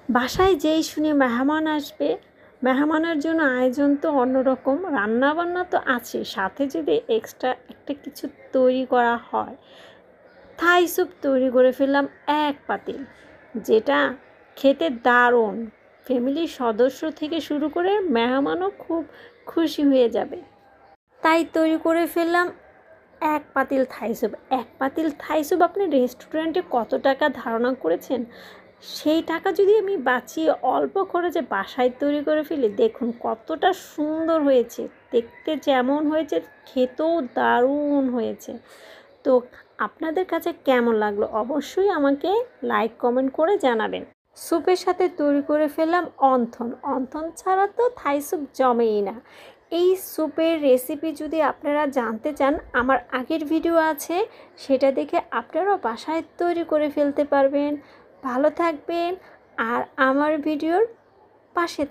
বাসায় যেই শুনি মেহমান আসবে, মেহমানের জন্য আয়োজন তো অন্যরকম, রান্নাবান্না তো আছে, সাথে যদি এক্সট্রা একটা কিছু তৈরি করা হয়। থাই স্যুপ তৈরি করে ফেললাম এক পাতিল, যেটা খেতে দারুণ। ফ্যামিলির সদস্য থেকে শুরু করে মেহমানও খুব খুশি হয়ে যাবে। তাই তৈরি করে ফেললাম এক পাতিল থাই স্যুপ। এক পাতিল থাই স্যুপ আপনি রেস্টুরেন্টে কত টাকা ধারণা করেছেন? সেই টাকা যদি আমি বাঁচিয়ে অল্প খরচে বাসায় তৈরি করে ফেলি, দেখুন কতটা সুন্দর হয়েছে। দেখতে যেমন হয়েছে, খেতেও দারুণ হয়েছে। তো আপনাদের কাছে কেমন লাগলো অবশ্যই আমাকে লাইক কমেন্ট করে জানাবেন। স্যুপের সাথে তৈরি করে ফেললাম অন্থন। অন্থন ছাড়া তো থাই স্যুপ জমেই না। এই স্যুপের রেসিপি যদি আপনারা জানতে চান, আমার আগের ভিডিও আছে, সেটা দেখে আপনারাও বাসায় তৈরি করে ফেলতে পারবেন। ভালো থাকবেন আর আমার ভিডিওর পাশে